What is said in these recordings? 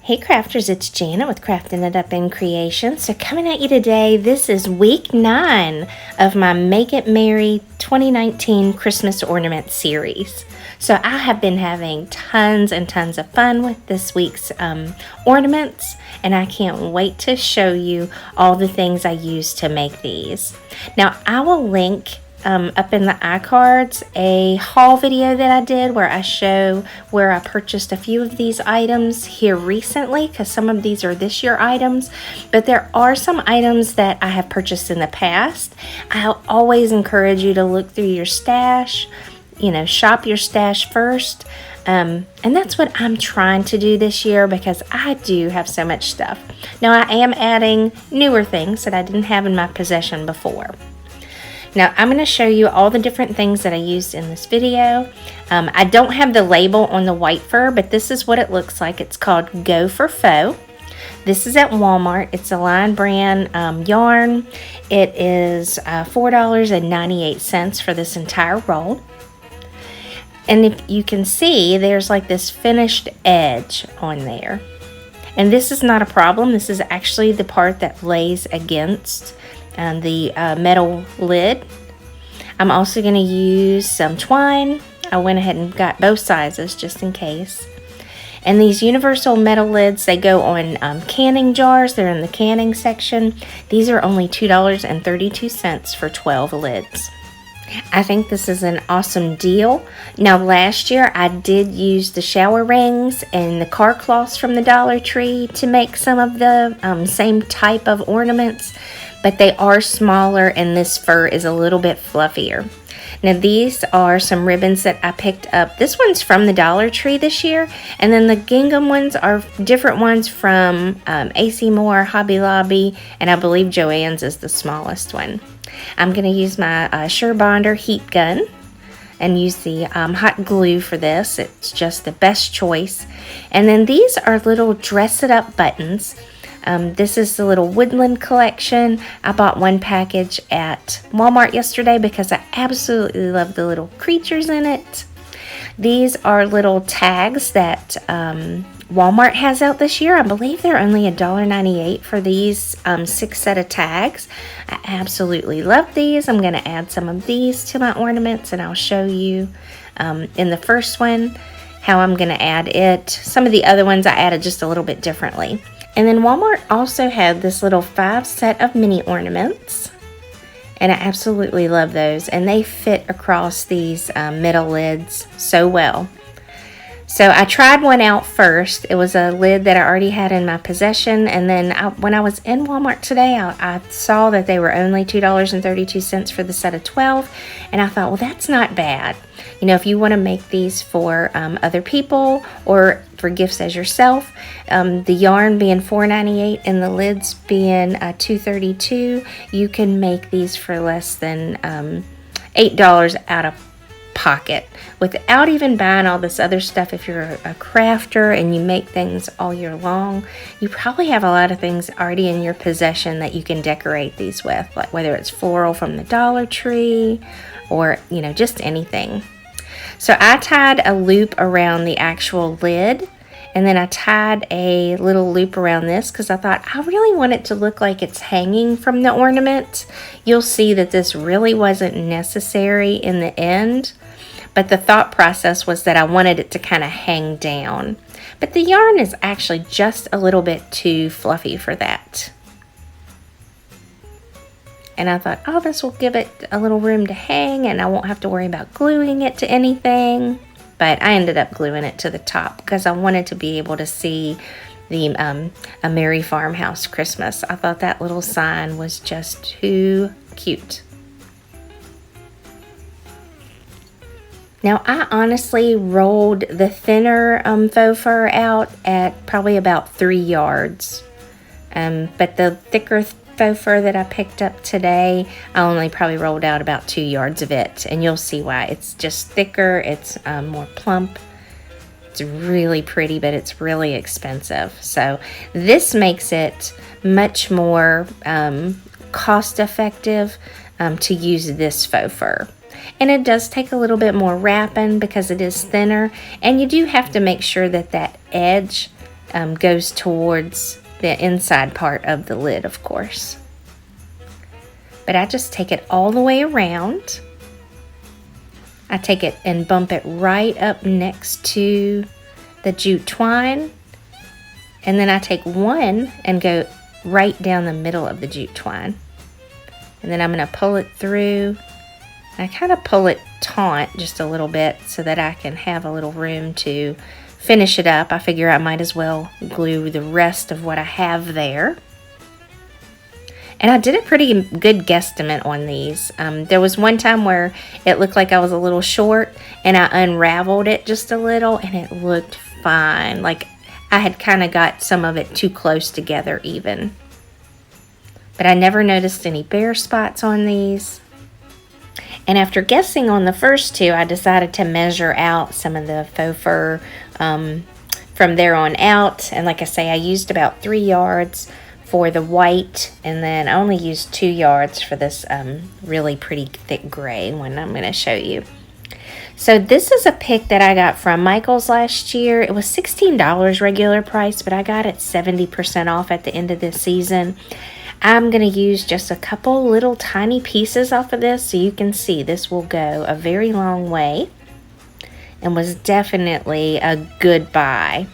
Hey crafters, it's Jana with Crafting It Up in Creation. So coming at you today, this is week 9 of my Make It Merry 2019 Christmas Ornament Series. So I have been having tons and tons of fun with this week's ornaments, and I can't wait to show you all the things I use to make these. Now I will link up in the iCards a haul video that I did where I show where I purchased a few of these items here recently, because some of these are this year items, but there are some items that I have purchased in the past. I always encourage you to look through your stash, shop your stash first. And that's what I'm trying to do this year because I do have so much stuff. Now I am adding newer things that I didn't have in my possession before. Now I'm going to show you all the different things that I used in this video. I don't have the label on the white fur, but this is what it looks like. It's called Go for Faux. This is at Walmart. It's a line brand yarn. It is $4.98 for this entire roll. And if you can see, there's like this finished edge on there. And this is not a problem. This is actually the part that lays against the metal lid. I'm also going to use some twine. I went ahead and got both sizes just in case. And these universal metal lids, they go on canning jars. They're in the canning section. These are only $2.32 for 12 lids. I think this is an awesome deal. Now last year I did use the shower rings and the car cloths from the Dollar Tree to make some of the same type of ornaments, but they are smaller and this fur is a little bit fluffier. Now these are some ribbons that I picked up. This one's from the Dollar Tree this year, and then the gingham ones are different ones from AC Moore, Hobby Lobby, and I believe Joann's is the smallest one. I'm going to use my Surebonder heat gun and use the hot glue for this. It's just the best choice. And then these are little dress it up buttons. This is the little woodland collection. I bought one package at Walmart yesterday because I absolutely love the little creatures in it. These are little tags that Walmart has out this year. I believe they're only $1.98 for these 6 set of tags. I absolutely love these. I'm going to add some of these to my ornaments, and I'll show you in the first one how I'm going to add it. Some of the other ones I added just a little bit differently. And then Walmart also had this little 5 set of mini ornaments, and I absolutely love those, and they fit across these middle lids so well. So I tried one out first. It was a lid that I already had in my possession, and then when I was in Walmart today, I saw that they were only $2.32 for the set of 12, and I thought, well, that's not bad. If you want to make these for other people or for gifts as yourself, the yarn being $4.98 and the lids being $2.32, you can make these for less than $8 out of pocket without even buying all this other stuff. If you're a crafter and you make things all year long, you probably have a lot of things already in your possession that you can decorate these with, like whether it's floral from the Dollar Tree or just anything. So I tied a loop around the actual lid, and then I tied a little loop around this because I thought I really want it to look like it's hanging from the ornament. You'll see that this really wasn't necessary in the end, but the thought process was that I wanted it to kind of hang down. But the yarn is actually just a little bit too fluffy for that. And I thought, oh, this will give it a little room to hang and I won't have to worry about gluing it to anything. But I ended up gluing it to the top because I wanted to be able to see the A Merry Farmhouse Christmas. I thought that little sign was just too cute. Now I honestly rolled the thinner faux fur out at probably about 3 yards. But the thicker faux fur that I picked up today, I only probably rolled out about 2 yards of it, and you'll see why. It's just thicker, it's more plump, it's really pretty, but it's really expensive. So this makes it much more cost effective to use this faux fur. And it does take a little bit more wrapping because it is thinner, and you do have to make sure that that edge goes towards the inside part of the lid, of course. But I just take it all the way around. I take it and bump it right up next to the jute twine. And then I take one and go right down the middle of the jute twine. And then I'm going to pull it through. I kind of pull it taut just a little bit so that I can have a little room to finish it up. I figure I might as well glue the rest of what I have there. And I did a pretty good guesstimate on these. There was one time where it looked like I was a little short, and I unraveled it just a little, and it looked fine. Like I had kind of got some of it too close together even. But I never noticed any bare spots on these. And after guessing on the first two, I decided to measure out some of the faux fur from there on out. And like I say, I used about 3 yards for the white, and then I only used 2 yards for this really pretty thick gray one I'm going to show you. So this is a pick that I got from Michael's last year. It was $16 regular price, but I got it 70% off at the end of this season. I'm going to use just a couple little tiny pieces off of this so you can see this will go a very long way, and was definitely a good buy.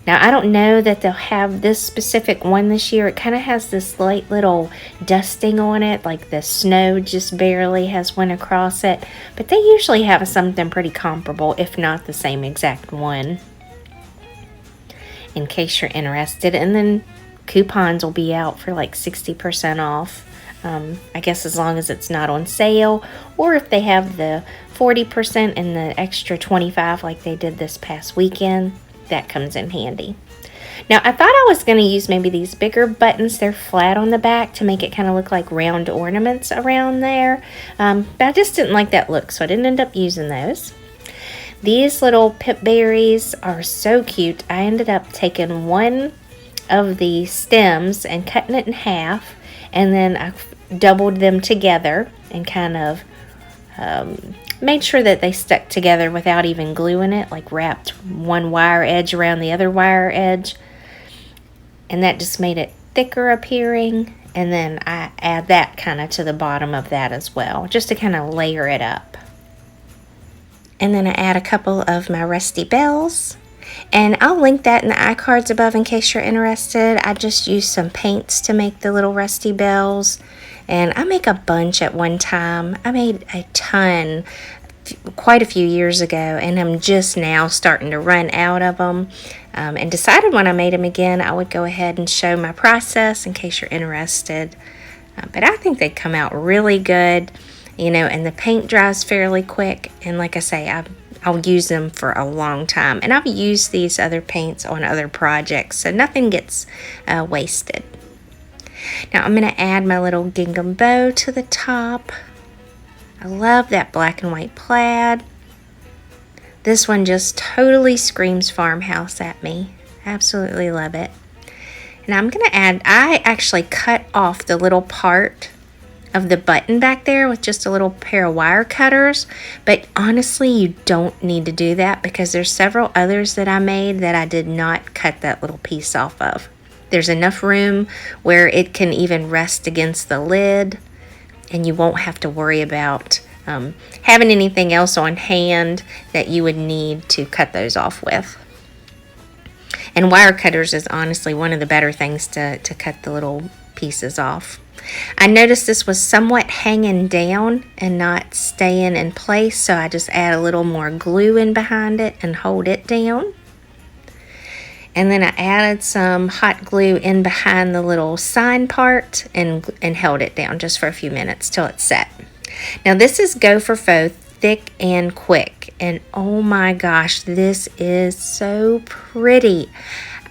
Now, I don't know that they'll have this specific one this year. It kind of has this light little dusting on it, like the snow just barely has went across it. But they usually have something pretty comparable, if not the same exact one, in case you're interested. And then coupons will be out for like 60% off. I guess as long as it's not on sale, or if they have the 40% and the extra 25% like they did this past weekend. That comes in handy. Now, I thought I was going to use maybe these bigger buttons. They're flat on the back to make it kind of look like round ornaments around there. But I just didn't like that look, so I didn't end up using those. These little pip berries are so cute. I ended up taking one of the stems and cutting it in half, and then I doubled them together and kind of made sure that they stuck together without even gluing it, like wrapped one wire edge around the other wire edge, and that just made it thicker appearing. And then I add that kind of to the bottom of that as well, just to kind of layer it up. And then I add a couple of my rusty bells, and I'll link that in the iCards above in case you're interested. I just used some paints to make the little rusty bells. And I make a bunch at one time. I made a ton quite a few years ago, and I'm just now starting to run out of them. And decided when I made them again, I would go ahead and show my process in case you're interested. But I think they come out really good, you know, and the paint dries fairly quick. And like I say, I'll use them for a long time. And I've used these other paints on other projects, so nothing gets wasted. Now I'm going to add my little gingham bow to the top. I love that black and white plaid. This one just totally screams farmhouse at me. Absolutely love it. And I'm going to add, I actually cut off the little part of the button back there with just a little pair of wire cutters. But honestly, you don't need to do that because there's several others that I made that I did not cut that little piece off of. There's enough room where it can even rest against the lid, and you won't have to worry about having anything else on hand that you would need to cut those off with. And wire cutters is honestly one of the better things to cut the little pieces off. I noticed this was somewhat hanging down and not staying in place, so I just add a little more glue in behind it and hold it down. And then I added some hot glue in behind the little sign part and held it down just for a few minutes till it's set. Now this is Go for Faux Thick and Quick. And oh my gosh, this is so pretty.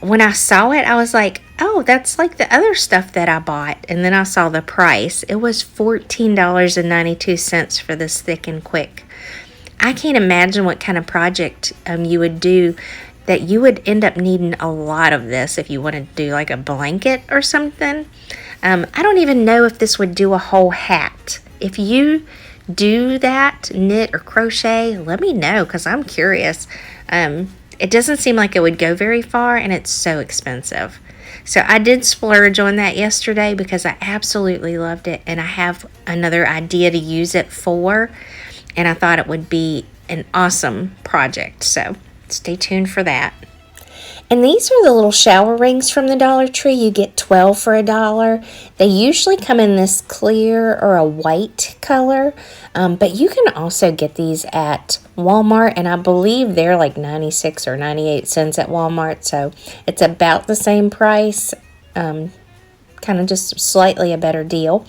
When I saw it, I was like, oh, that's like the other stuff that I bought. And then I saw the price. It was $14.92 for this Thick and Quick. I can't imagine what kind of project you would do that you would end up needing a lot of this if you wanted to do like a blanket or something. I don't even know if this would do a whole hat. If you do that, knit or crochet, let me know because I'm curious. it doesn't seem like it would go very far, and it's so expensive. So I did splurge on that yesterday because I absolutely loved it, and I have another idea to use it for, and I thought it would be an awesome project. So stay tuned for that. And these are the little shower rings from the Dollar Tree. You get 12 for $1. They usually come in this clear or a white color, but you can also get these at Walmart, and I believe they're like 96 or 98 cents at Walmart, so it's about the same price, kind of just slightly a better deal.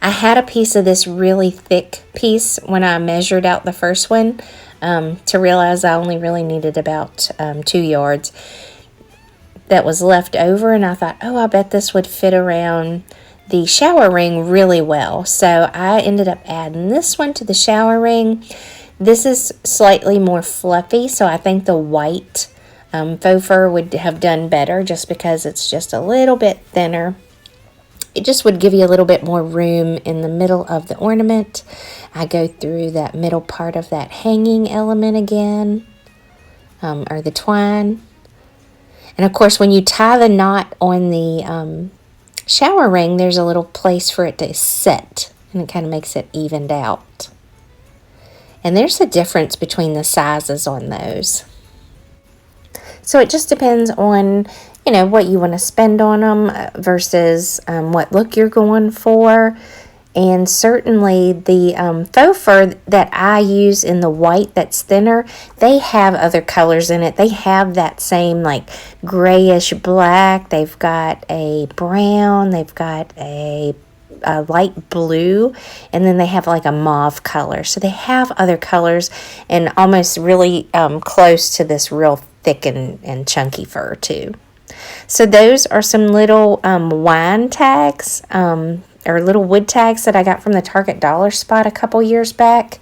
I had a piece of this really thick piece when I measured out the first one, to realize I only really needed about 2 yards. That was left over, and I thought, oh, I bet this would fit around the shower ring really well. So I ended up adding this one to the shower ring. This is slightly more fluffy, so I think the white faux fur would have done better just because it's just a little bit thinner. It just would give you a little bit more room in the middle of the ornament. I go through that middle part of that hanging element again, or the twine. And of course, when you tie the knot on the shower ring, there's a little place for it to sit, and it kind of makes it evened out. And there's a difference between the sizes on those. So it just depends on, what you want to spend on them versus what look you're going for. And certainly the faux fur that I use in the white that's thinner, they have other colors in it. They have that same like grayish black. They've got a brown. They've got a light blue. And then they have like a mauve color. So they have other colors and almost really close to this real thick and chunky fur too. So those are some little wine tags. Or little wood tags that I got from the Target Dollar Spot a couple years back.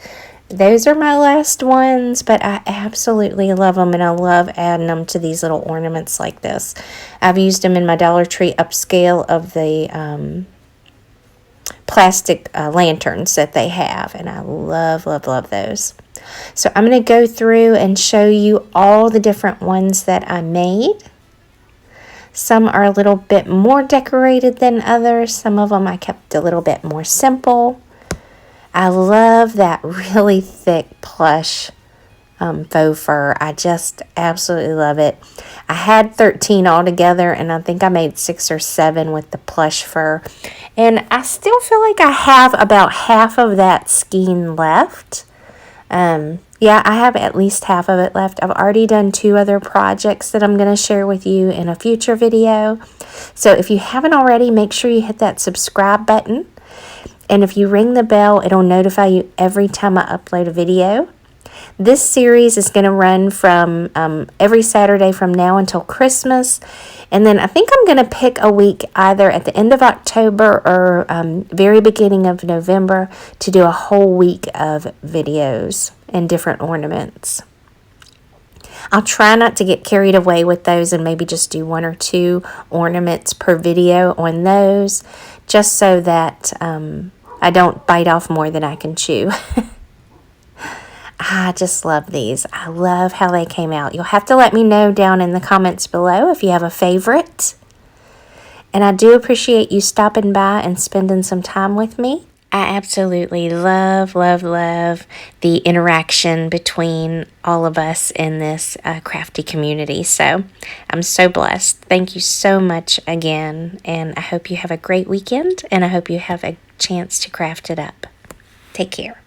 Those are my last ones, but I absolutely love them, and I love adding them to these little ornaments like this. I've used them in my Dollar Tree upscale of the plastic lanterns that they have, and I love, love, love those. So I'm going to go through and show you all the different ones that I made. Some are a little bit more decorated than others. Some of them I kept a little bit more simple. I love that really thick plush faux fur. I just absolutely love it. I had 13 altogether, and I think I made 6 or 7 with the plush fur. And I still feel like I have about half of that skein left. Yeah, I have at least half of it left. I've already done 2 other projects that I'm going to share with you in a future video. So if you haven't already, make sure you hit that subscribe button. And if you ring the bell, it'll notify you every time I upload a video. This series is going to run from every Saturday from now until Christmas. And then I think I'm going to pick a week either at the end of October or very beginning of November to do a whole week of videos and different ornaments. I'll try not to get carried away with those and maybe just do 1 or 2 ornaments per video on those, just so that I don't bite off more than I can chew. I just love these. I love how they came out. You'll have to let me know down in the comments below if you have a favorite. And I do appreciate you stopping by and spending some time with me. I absolutely love, love, love the interaction between all of us in this crafty community. So I'm so blessed. Thank you so much again. And I hope you have a great weekend. And I hope you have a chance to craft it up. Take care.